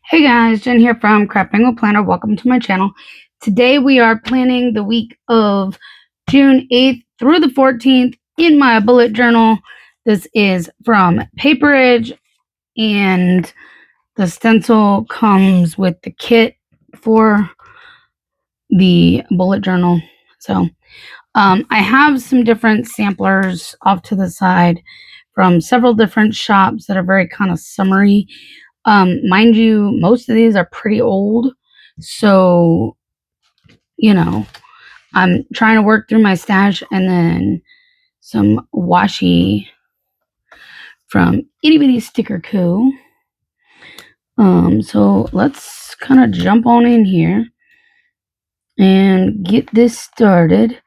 Hey guys, Jen here from Crafting with Planner. Welcome to my channel. Today we are planning the week of June 8th through the 14th in my bullet journal. This is from Paperage, and the stencil comes with the kit for the bullet journal. So I have some different samplers off to the side from several different shops that are very kind of summery. Mind you, most of these are pretty old. So, I'm trying to work through my stash, and then some washi from Itty Bitty Sticker Co. So let's kind of jump on in here and get this started.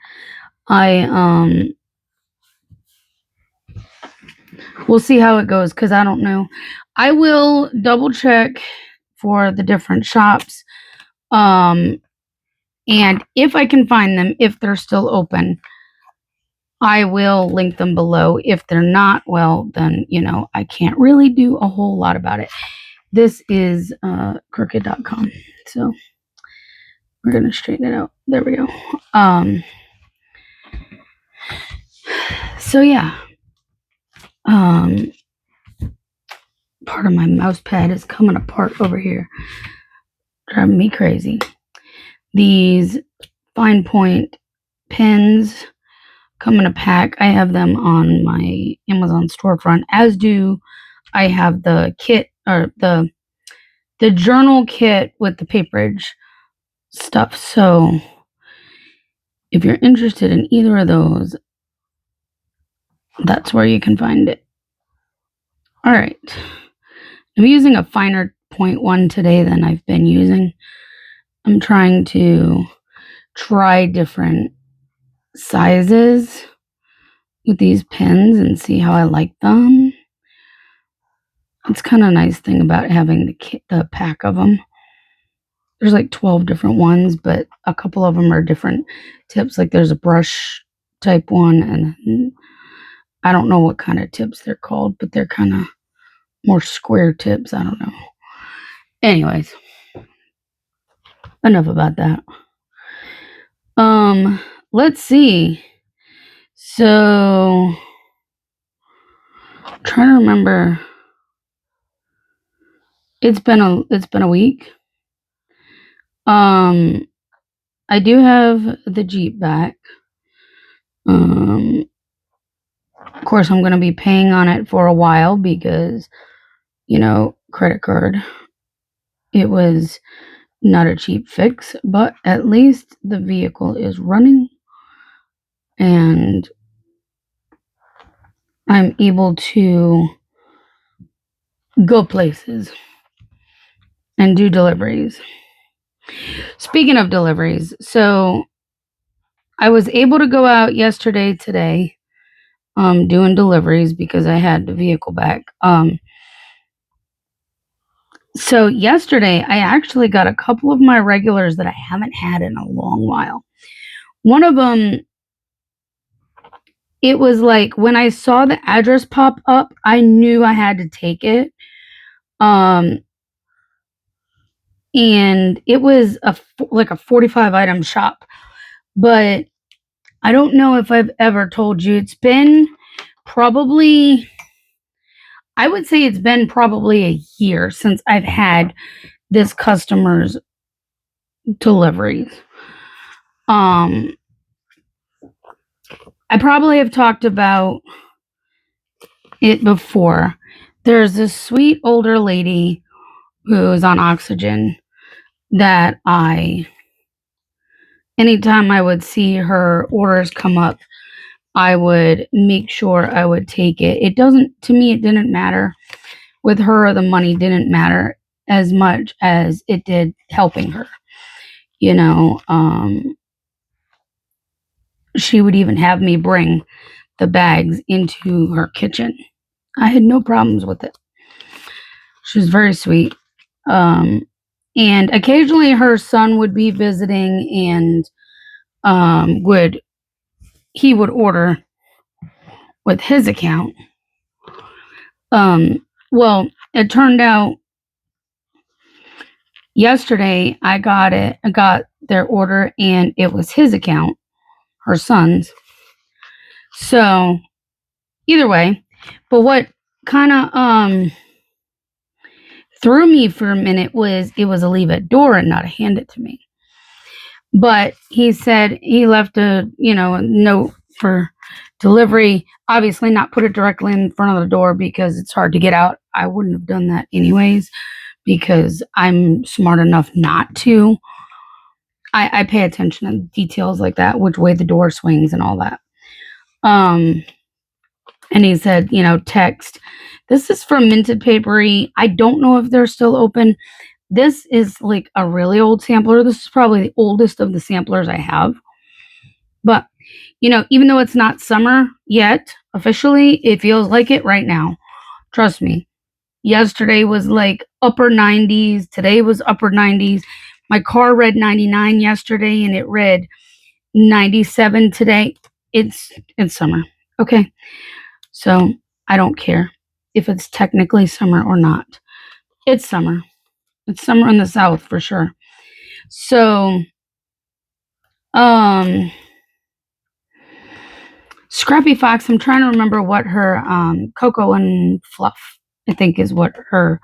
We'll see how it goes because I don't know. I will double check for the different shops. And if I can find them, if they're still open, I will link them below. If they're not, well, then, I can't really do a whole lot about it. This is crooked.com. So we're going to straighten it out. There we go. So yeah. Part of my mouse pad is coming apart over here. Driving me crazy. These fine point pens come in a pack. I have them on my Amazon storefront, as do I have the kit, or the journal kit with the paperage stuff. So if you're interested in either of those, that's where you can find it. All right. I'm using a finer point one today than I've been using. I'm trying to try different sizes with these pens and see how I like them. It's kind of a nice thing about having the pack of them. There's like 12 different ones, but a couple of them are different tips. Like there's a brush type one, and I don't know what kind of tips they're called, but they're kind of more square tips. I don't know. Anyways, enough about that. Let's see. So, trying to remember. It's been a week. I do have the Jeep back. Of course, I'm going to be paying on it for a while because, credit card. It was not a cheap fix, but at least the vehicle is running and I'm able to go places and do deliveries. Speaking of deliveries, so I was able to go out today, doing deliveries because I had the vehicle back. So yesterday I actually got a couple of my regulars that I haven't had in a long while. One of them, it was like when I saw the address pop up, I knew I had to take it. And it was like a 45 item shop, but I don't know if I've ever told you. It's been probably, I would say it's been probably a year since I've had this customer's deliveries. I probably have talked about it before. There's this sweet older lady who is on oxygen that anytime I would see her orders come up, I would make sure I would take it. It didn't matter with her. The money didn't matter as much as it did helping her. She would even have me bring the bags into her kitchen. I had no problems with it. She was very sweet. And occasionally her son would be visiting, and he would order with his account. Well, it turned out Yesterday, I got their order, and it was his account, her son's. So, either way, but what kind of threw me for a minute was it was a leave at door and not a hand it to me. But he said he left a note for delivery. Obviously, not put it directly in front of the door because it's hard to get out. I wouldn't have done that anyways because I'm smart enough not to. I pay attention to details like that, which way the door swings and all that. Um, and he said, text. This is from Minted Papery. I don't know if they're still open. This is like a really old sampler. This is probably the oldest of the samplers I have. But, even though it's not summer yet, officially, it feels like it right now. Trust me. Yesterday was like upper 90s. Today was upper 90s. My car read 99 yesterday and it read 97 today. It's summer. Okay. So I don't care if it's technically summer or not. It's summer. It's summer in the South for sure. So, Scrappy Fox, I'm trying to remember what her Cocoa and Fluff, I think is what her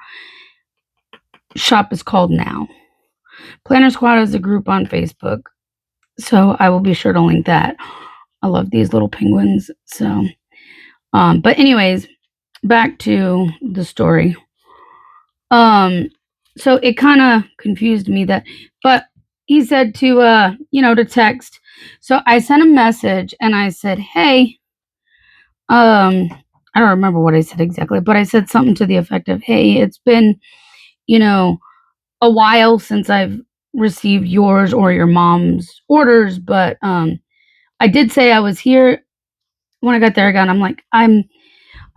shop is called now. Planner Squad is a group on Facebook. So I will be sure to link that. I love these little penguins. So, but anyways, back to the story. So it kind of confused me but he said to text. So I sent a message and I said, hey, I don't remember what I said exactly, but I said something to the effect of, hey, it's been, a while since I've received yours or your mom's orders, but I did say I was here when I got there again. I'm like, I'm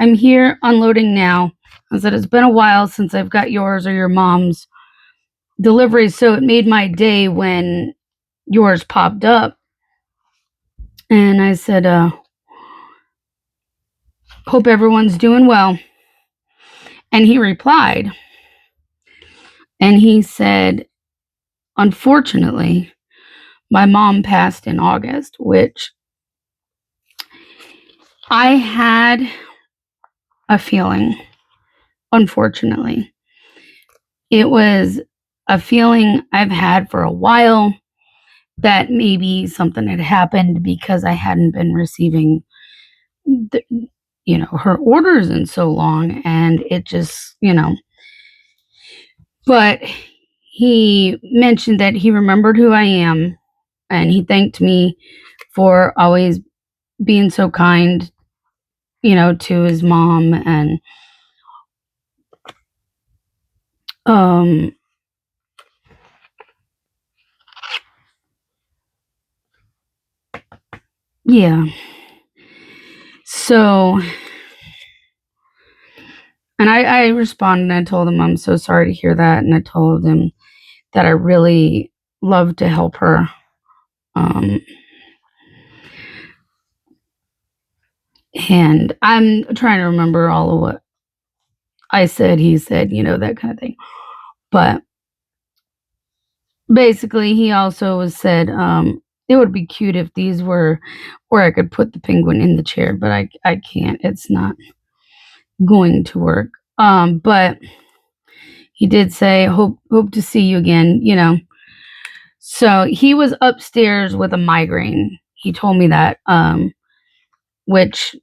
here unloading now. I said it's been a while since I've got yours or your mom's deliveries, so it made my day when yours popped up. And I said, hope everyone's doing well. And he replied, and he said, unfortunately, my mom passed in August, which I had a feeling, unfortunately. It was a feeling I've had for a while that maybe something had happened because I hadn't been receiving her orders in so long, and it just, but he mentioned that he remembered who I am and he thanked me for always being so kind, to his mom. And yeah. So, and I responded and I told him I'm so sorry to hear that, and I told him that I really love to help her. And I'm trying to remember all of what I said, he said, that kind of thing. But basically, he also said, it would be cute if these were where I could put the penguin in the chair, but I can't. It's not going to work. But he did say, hope to see you again, So he was upstairs with a migraine. He told me that, which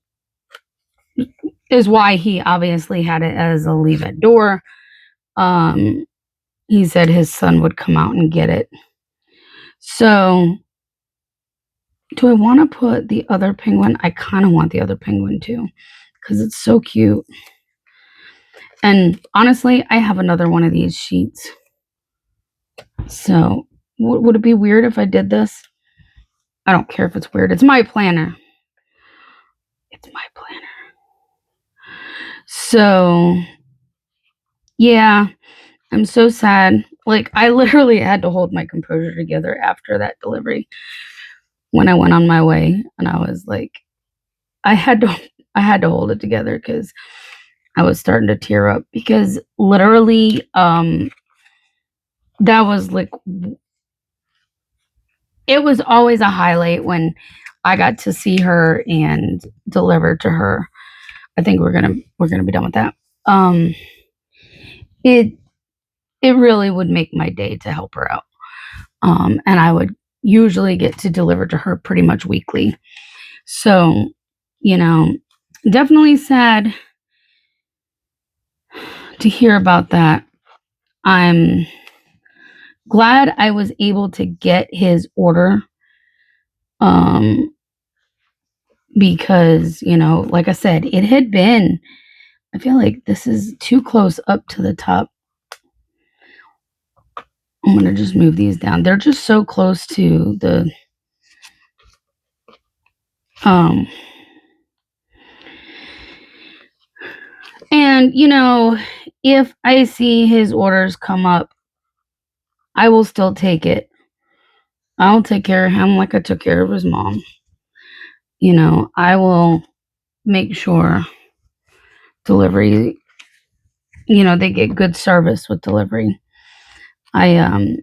is why he obviously had it as a leave at door. He said his son would come out and get it. So, do I want to put the other penguin? I kind of want the other penguin too, because it's so cute. And honestly, I have another one of these sheets. So, would it be weird if I did this? I don't care if it's weird. It's my planner. It's my planner. So, yeah, I'm so sad. Like, I literally had to hold my composure together after that delivery when I went on my way. And I was like, I had to hold it together because I was starting to tear up because literally, that was like, it was always a highlight when I got to see her and deliver to her. I think we're gonna be done with that. Um, it it really would make my day to help her out. And I would usually get to deliver to her pretty much weekly. So, you know, definitely sad to hear about that. I'm glad I was able to get his order. Um, because, like I said, it had been, I feel like this is too close up to the top. I'm going to just move these down. They're just so close to the, um, and, if I see his orders come up, I will still take it. I'll take care of him like I took care of his mom. I will make sure delivery, they get good service with delivery. I,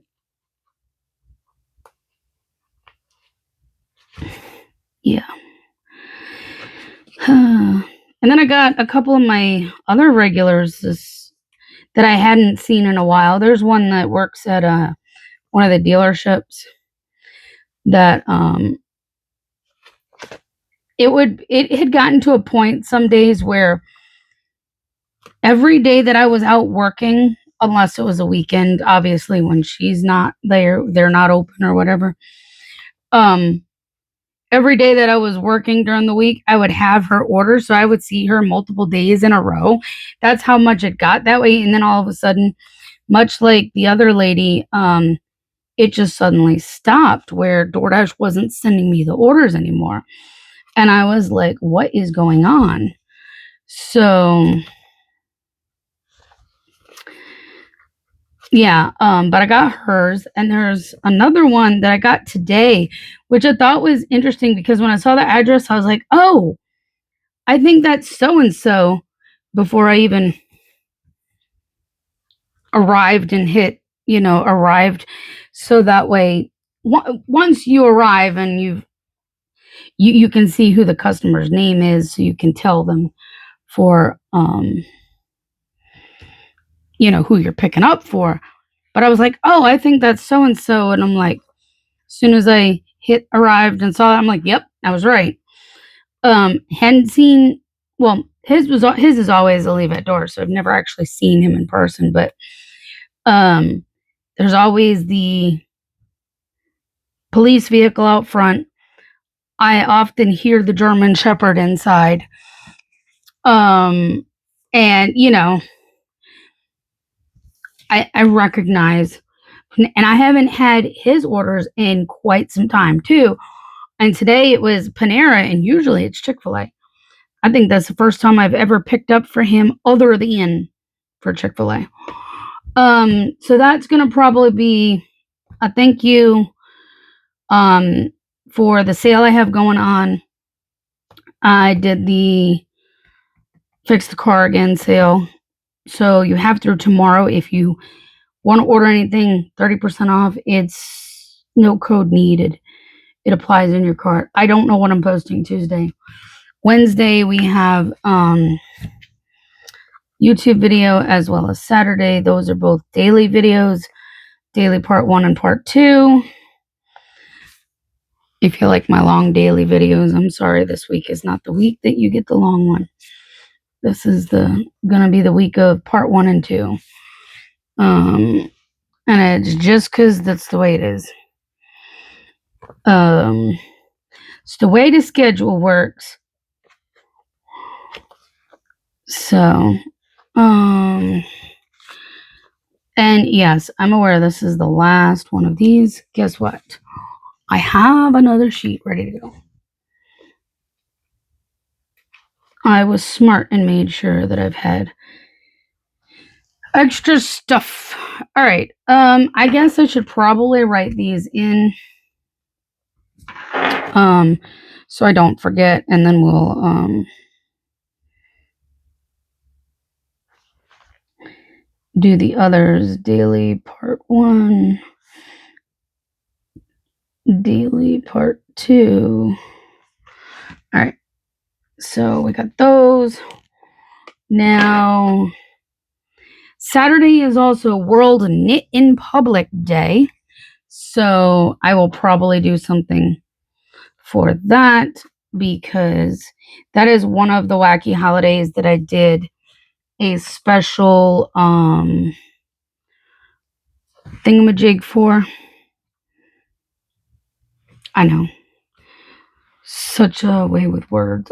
yeah. And then I got a couple of my other regulars that I hadn't seen in a while. There's one that works at one of the dealerships that it had gotten to a point some days where every day that I was out working, unless it was a weekend, obviously when she's not there, they're not open or whatever. Every day that I was working during the week, I would have her order, so I would see her multiple days in a row. That's how much it got that way. And then all of a sudden, much like the other lady, it just suddenly stopped where DoorDash wasn't sending me the orders anymore. And I was like, what is going on? So yeah, but I got hers, and there's another one that I got today, which I thought was interesting because when I saw the address, I was like, oh, I think that's so and so before I even arrived and arrived. So that way, once you arrive and you can see who the customer's name is, so you can tell them for who you're picking up for. But I was like, oh, I think that's so and so, and I'm like, as soon as I hit arrived and saw it, I'm like, yep, I was right. Hadn't seen, well, his is always a leave at door, so I've never actually seen him in person, but there's always the police vehicle out front. I often hear the German Shepherd inside. And I recognize, and I haven't had his orders in quite some time too. And today it was Panera, and usually it's Chick-fil-A. I think that's the first time I've ever picked up for him other than for Chick-fil-A. So that's gonna probably be a thank you for the sale I have going on. I did the Fix the Car Again sale. So you have through tomorrow if you want to order anything 30% off. It's no code needed. It applies in your cart. I don't know what I'm posting Tuesday. Wednesday we have YouTube video as well as Saturday. Those are both daily videos. Daily part 1 and part 2. If you like my long daily videos, I'm sorry this week is not the week that you get the long one. This is gonna be the week of part 1 and 2. And it's just because that's the way it is. It's the way the schedule works. So, and yes, I'm aware this is the last one of these. Guess what? I have another sheet ready to go. I was smart and made sure that I've had extra stuff. All right. I guess I should probably write these in. So I don't forget, and then we'll do the others. Daily part 1, daily part 2. All right, so we got those. Now, Saturday is also World Knit in Public Day, so I will probably do something for that because that is one of the wacky holidays that I did a special thingamajig for. I know, such a way with words.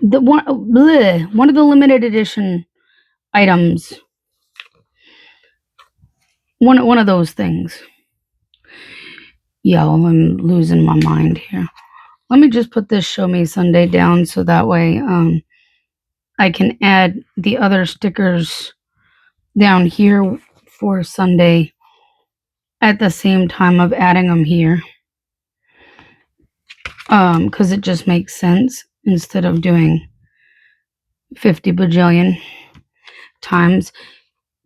The one of the limited edition items, one of those things. Yo, I'm losing my mind here. Let me just put this Show Me Sunday down so that way I can add the other stickers down here for Sunday at the same time of adding them here. Because it just makes sense instead of doing 50 bajillion times,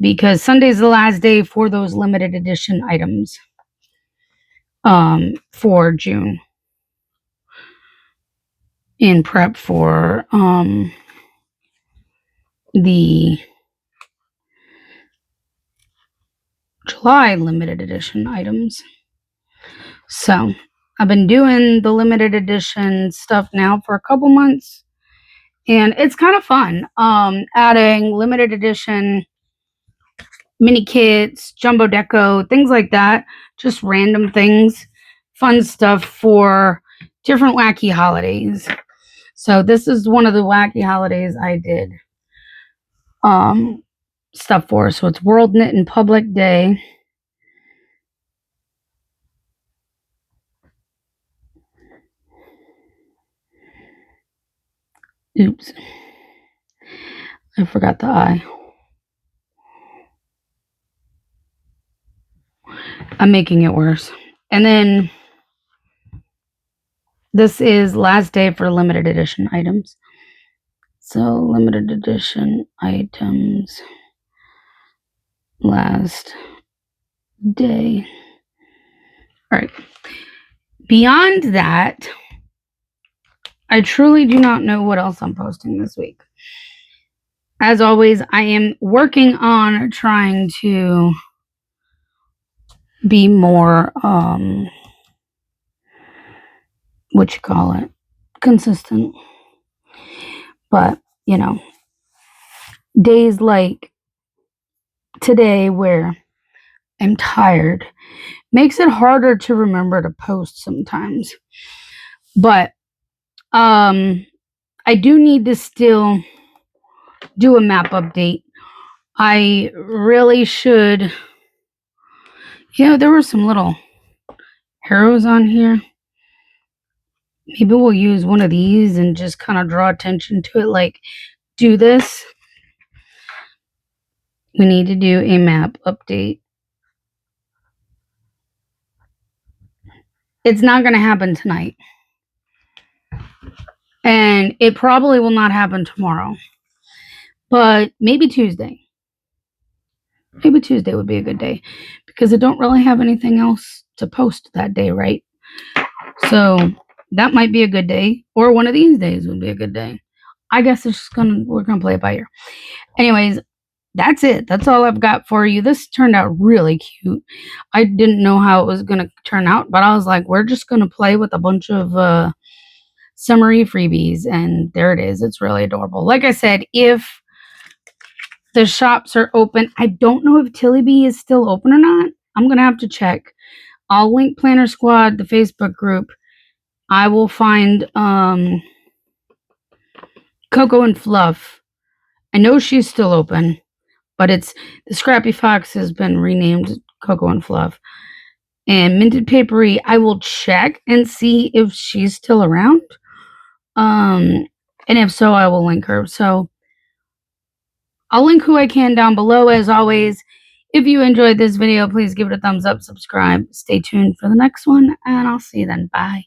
because Sunday's the last day for those limited edition items for June in prep for the July limited edition items. So I've been doing the limited edition stuff now for a couple months, and it's kind of fun adding limited edition mini kits, jumbo deco, things like that, just random things, fun stuff for different wacky holidays. So this is one of the wacky holidays I did stuff for. So it's World Knit in Public Day. Oops, I forgot the I. I'm making it worse. And then this is last day for limited edition items. So limited edition items, last day. All right. Beyond that, I truly do not know what else I'm posting this week. As always, I am working on trying to be more consistent. But, days like today where I'm tired makes it harder to remember to post sometimes. But I do need to still do a map update. I really should. There were some little arrows on here. Maybe we'll use one of these and just kind of draw attention to it, like do this. We need to do a map update. It's not going to happen tonight. And it probably will not happen tomorrow. But maybe Tuesday. Maybe Tuesday would be a good day because I don't really have anything else to post that day, right? So that might be a good day, or one of these days would be a good day. I guess we're gonna play it by ear. Anyways, that's it. That's all I've got for you. This turned out really cute. I didn't know how it was gonna turn out, but I was like, we're just gonna play with a bunch of summery freebies, and there it is. It's really adorable. Like I said, if the shops are open, I don't know if Tilly Bee is still open or not. I'm gonna have to check. I'll link Planner Squad, the Facebook group. I will find Coco and Fluff. I know she's still open, but it's the Scrappy Fox has been renamed Coco and Fluff. And Minted Papery, I will check and see if she's still around. And if so, I will link her. So I'll link who I can down below. As always, if you enjoyed this video, please give it a thumbs up, subscribe, stay tuned for the next one, and I'll see you then. Bye.